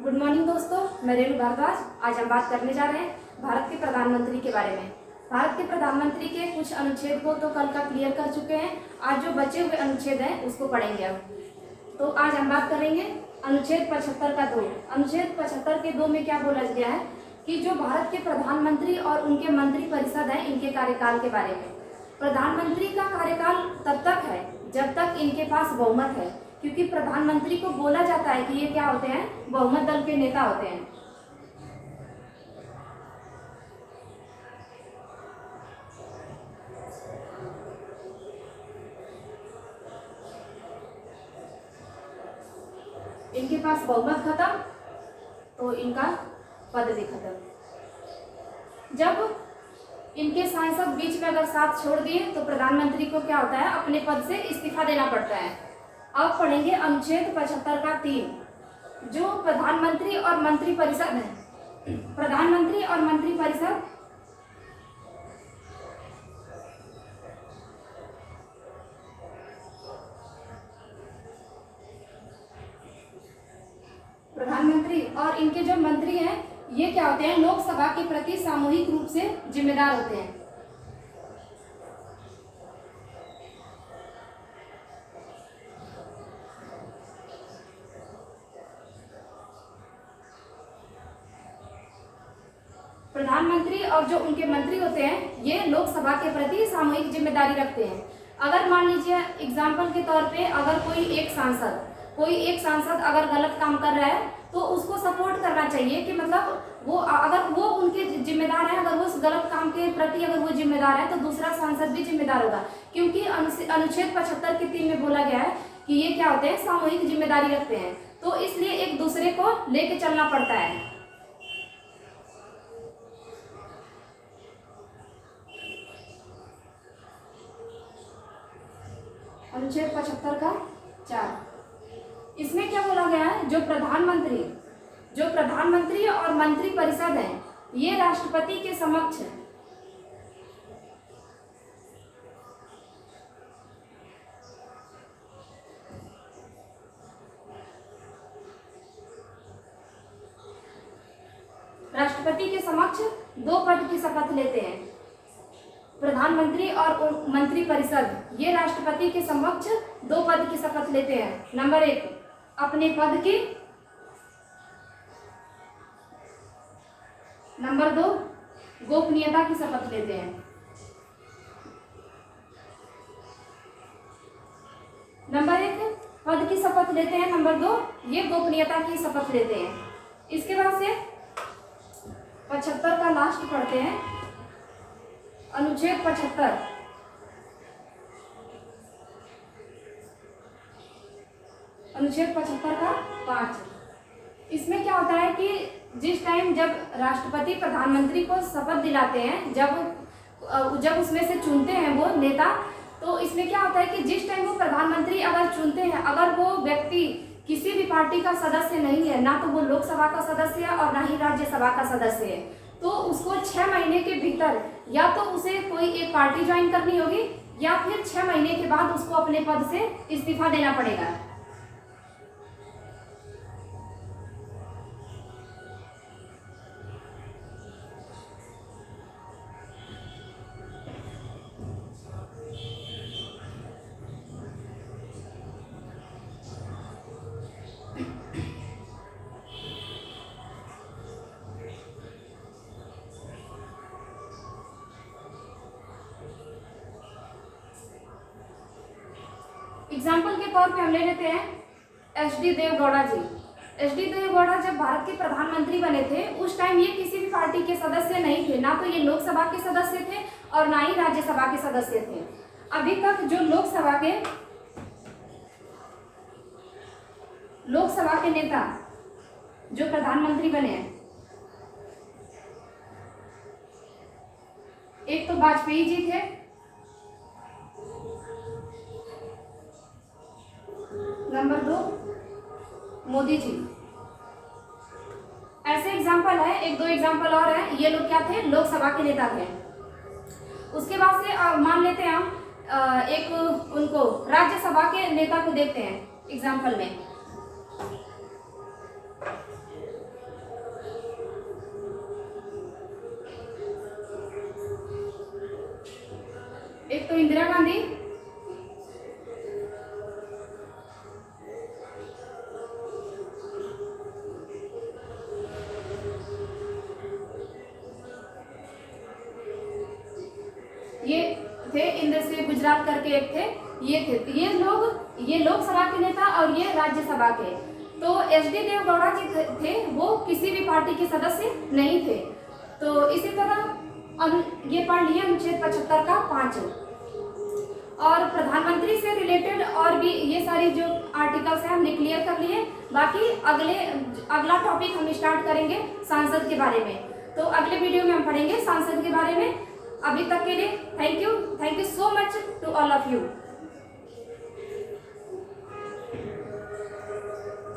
Good morning दोस्तों, मैं रेणु भारद्वाज। आज हम बात करने जा रहे हैं भारत के प्रधानमंत्री के बारे में। भारत के प्रधानमंत्री के कुछ अनुच्छेद को तो कल का क्लियर कर चुके हैं। आज जो बचे हुए अनुच्छेद हैं उसको पढ़ेंगे हम। तो आज हम बात करेंगे अनुच्छेद 75 का 2। अनुच्छेद 75 के 2 में क्या बोला गया है कि जो भारत के प्रधानमंत्री और उनके मंत्री परिषद हैं इनके कार्यकाल के बारे में। प्रधानमंत्री का कार्यकाल तब तक है जब तक इनके पास बहुमत है, क्योंकि प्रधानमंत्री को बोला जाता है कि ये क्या होते हैं, बहुमत दल के नेता होते हैं। इनके पास बहुमत खत्म तो इनका पद भी खत्म। जब इनके सांसद बीच में अगर साथ छोड़ दिए तो प्रधानमंत्री को क्या होता है, अपने पद से इस्तीफा देना पड़ता है। अब पढ़ेंगे अनुच्छेद 75 का 3। जो प्रधानमंत्री और मंत्री परिषद है, प्रधानमंत्री और मंत्री परिषद प्रधानमंत्री और इनके जो मंत्री हैं ये क्या होते हैं, लोकसभा के प्रति सामूहिक रूप से जिम्मेदार होते हैं। प्रधानमंत्री और जो उनके मंत्री होते हैं ये लोकसभा के प्रति सामूहिक जिम्मेदारी रखते हैं। अगर मान लीजिए एग्जाम्पल के तौर पे अगर कोई एक सांसद अगर गलत काम कर रहा है तो उसको सपोर्ट करना चाहिए कि मतलब वो अगर वो उनके जिम्मेदार है, अगर वो उस गलत काम के प्रति अगर वो जिम्मेदार है तो दूसरा सांसद भी जिम्मेदार होगा, क्योंकि अनुच्छेद 75 के 3 में बोला गया है कि ये क्या होते हैं, सामूहिक जिम्मेदारी रखते हैं। तो इसलिए एक दूसरे को लेके चलना पड़ता है। अनुच्छेद 75 का 4, इसमें क्या बोला गया है, जो प्रधानमंत्री और मंत्री परिषद है ये राष्ट्रपति के समक्ष दो पद की शपथ लेते हैं। प्रधानमंत्री और मंत्री परिषद ये राष्ट्रपति के समक्ष 2 पद की शपथ लेते हैं। नंबर 1 अपने पद की, नंबर 2 गोपनीयता की शपथ लेते हैं। नंबर 1 पद की शपथ लेते हैं, नंबर 2 ये गोपनीयता की शपथ लेते हैं। इसके बाद से 75 का लास्ट पढ़ते हैं, अनुच्छेद 75। अनुच्छेद 75 का 5, इसमें क्या होता है कि जिस टाइम जब राष्ट्रपति प्रधानमंत्री को शपथ दिलाते हैं, जब उसमें से चुनते हैं वो नेता, तो इसमें क्या होता है कि जिस टाइम वो प्रधानमंत्री अगर चुनते हैं, अगर वो व्यक्ति किसी भी पार्टी का सदस्य नहीं है, ना तो वो लोकसभा का सदस्य है और ना ही राज्यसभा का सदस्य है, तो उसको 6 महीने के भीतर या तो उसे कोई एक पार्टी ज्वाइन करनी होगी या फिर 6 महीने के बाद उसको अपने पद से इस्तीफा देना पड़ेगा। एग्जाम्पल के तौर पे हम ले लेते हैं एच डी देवेगौड़ा जी। एच डी देवेगौड़ा जब भारत के प्रधानमंत्री बने थे उस टाइम ये किसी भी पार्टी के सदस्य नहीं थे, ना तो ये लोकसभा के सदस्य थे और ना ही राज्यसभा के सदस्य थे। अभी तक जो लोकसभा के नेता जो प्रधानमंत्री बने हैं, एक तो वाजपेयी जी थे, नंबर 2 मोदी जी। ऐसे एग्जाम्पल है, 1-2 एग्जाम्पल और है। ये लोग क्या थे, लोकसभा के नेता थे। उसके बाद से मान लेते हैं हम एक उनको राज्यसभा के नेता को देखते हैं एग्जाम्पल में। तो इंदिरा गांधी, ये थे इंद्र से गुजराल करके एक थे, ये थे, ये लोकसभा के नेता और ये राज्यसभा के। तो एच.डी. देवगौड़ा जी थे, वो किसी भी पार्टी के सदस्य नहीं थे। तो इसी तरह ये पढ़ लिए अनुच्छेद 75 का 5 और प्रधानमंत्री से रिलेटेड और भी ये सारी जो आर्टिकल्स हैं हमने क्लियर कर लिए। बाकी अगला टॉपिक हम स्टार्ट करेंगे सांसद के बारे में। तो अगले वीडियो में हम पढ़ेंगे सांसद के बारे में। अभी तक के लिए thank you so much to all of you.